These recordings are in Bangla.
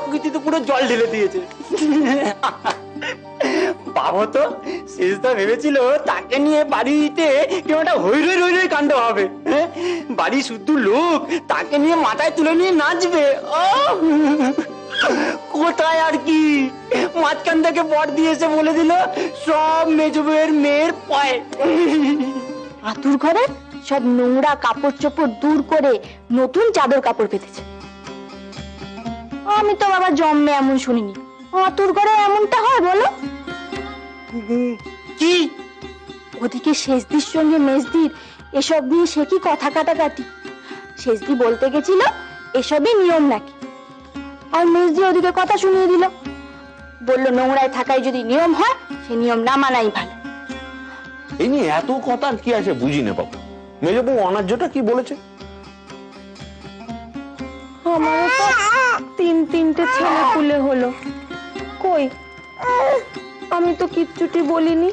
সবকিছুতে পুরো জল ঢেলে দিয়েছে। বাবা তো শেষদা ভেবেছিল তাকে নিয়ে বাড়িতে কেমন একটা হই রই রই রই কাণ্ড হবে। বাড়ি শুদ্ধ লোক তাকে নিয়ে মাথায় তুলে নিয়ে নাচবে। কোথায় আর কি, মাঝখান থেকে বর দিয়ে এসে বলে দিল সব মেজো বউয়ের মেয়ের পায়ে। আতুর ঘরে সব নোংরা কাপড় চোপড় দূর করে নতুন চাদর কাপড় পেতেছে। আমি তো বাবা জন্মে এমন শুনিনি। আতুর ঘরে এমনটা হয় বলো? কি ওদিকে শেষদির সঙ্গে মেজদির এসব নিয়ে সে কি কথা কাটাকাটি। শেষদি বলতে গেছিল এসবই নিয়ম নাকি, আর মেজদি ওদিকে কথা শুনিয়ে দিল। বললো নোংরায় থাকায় যদি নিয়ম হয় সে নিয়ম না মানাই ভালো। এই নিয়ে এত কথা কি আছে বুঝি না বাবু। মেজো বউ অনার্যটা কি বলেছে? আমারও তো তিনটে ছেলে পুলে হলো, কই আমি তো কিচ্ছুটি বলিনি।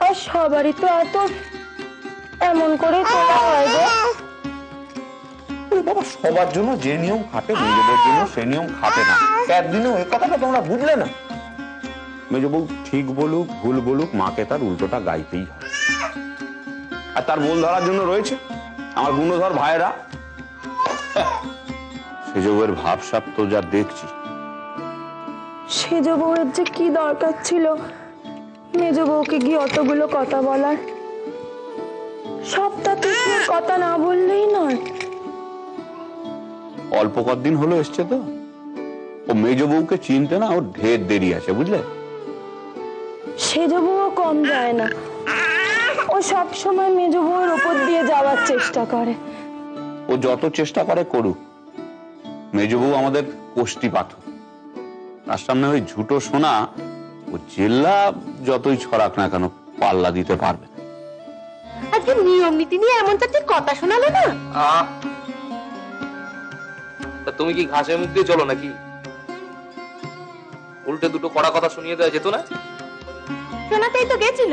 আর সবারই তো এত এমন করে তোলা হয় গো। বাবা সবার জন্য যে নিয়ম খাটে মেজো বউর জন্য সে নিয়ম খাটে না। একদিনে ওই কথাটা তোমরা বুঝলে না? মেজো বউ ঠিক বলুক ভুল বলুক মাকে তার উল্টোটা গাইতেই হয়। আর তার বোল ধরার জন্য রয়েছে আমার গুণধর ভাইয়েরা। সেজ বউয়ের ভাবসাব তো যা দেখছি। সেজ বউয়ের যে কি দরকার ছিল মেজ বউকে গিয়ে অতগুলো কথা বলার? সবটাতে কথা না বললেই নয়। অল্প কদিন হলো এসছে তো, ও মেজো বউকে চিনতে না ওর ঢের দেরি আছে বুঝলে। সেজ বউও কম যায় না, ও সব সময় মেজ বউয়ের উপর দিয়ে যাওয়ার চেষ্টা করে। ও যত চেষ্টা করে করুক, মেজো বউ আমাদের কোষ্টি পাথর। তার সামনে ওই ঝুটো সোনা ও জেল্লা যতই ছড়াক না কেন পাল্লা দিতে পারবে না। আজকে নিয়ম নীতি নিয়ে এমন চাচ্ছি কথা শোনালে না। তা তুমি কি ঘাসের মুখ দিয়ে চলো নাকি? উল্টে দুটো কড়া কথা শুনিয়ে দেওয়া যেত না? শোনাতেই তো গেছিল,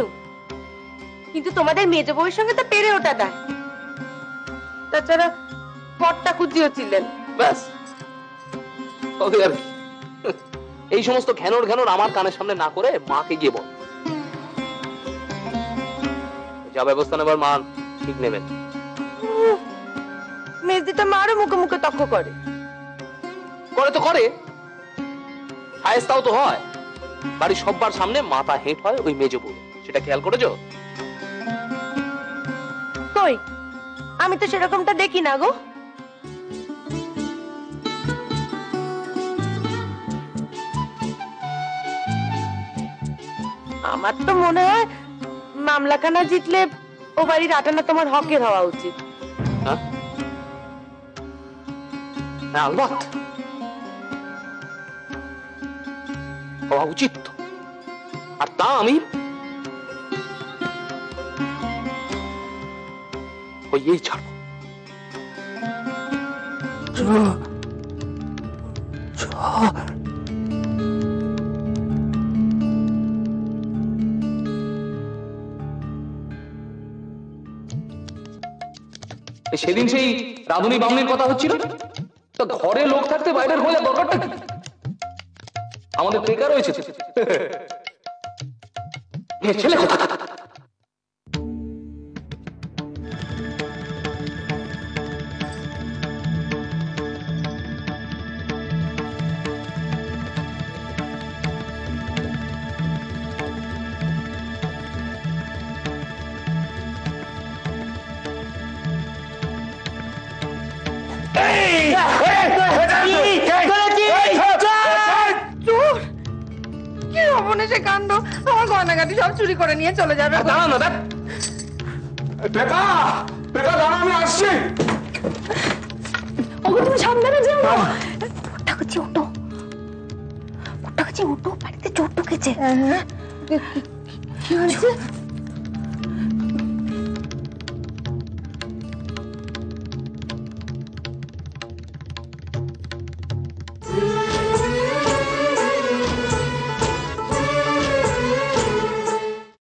কিন্তু তোমাদের মেজ বউয়ের সঙ্গে তো পেরে ওঠা দেয়। তাছাড়া পটটা খুঁজিও ছিলেন। ব্যাস ওই আর কি। এই সমস্ত ঘ্যানোর ঘ্যানোর আমার কানের সামনে না করে মাকে গিয়ে বল। যা ব্যবস্থা নেবার মা ঠিক নেবেন। মেজদিটা মারও মুখে মুখে তক্ক করে। করে তো করে, শায়েস্তাও তো হয়। বাড়ির সববার সামনে মাথা হেঁট হয় ওই মেজো বউ, সেটা খেয়াল করেছো? কই আমি তো সেরকমটা দেখি না গো। আমার তো মনে হয় মামলাখানা জিতলে ও বাড়ির আটানা তোমার হকের হওয়া উচিত। হ্যাঁ আলবাত হওয়া উচিত, আর তা আমি হইয়েই ছাড়বো। সেদিন সেই রাধুনী বামুনির কথা হচ্ছিল, তো ঘরে লোক থাকতে বাইরের খোঁজার দরকারটা কি? আমাদের টেকা রয়েছে ছেলে কথা। কাণ্ড, আমার গয়নাগাটি সব চুরি করে নিয়ে চলে যাবে। আমি আসছি। তুমি সাবধানে যেও না। ওটো বাড়িতে চোট ঢুকেছে। কি হয়েছে?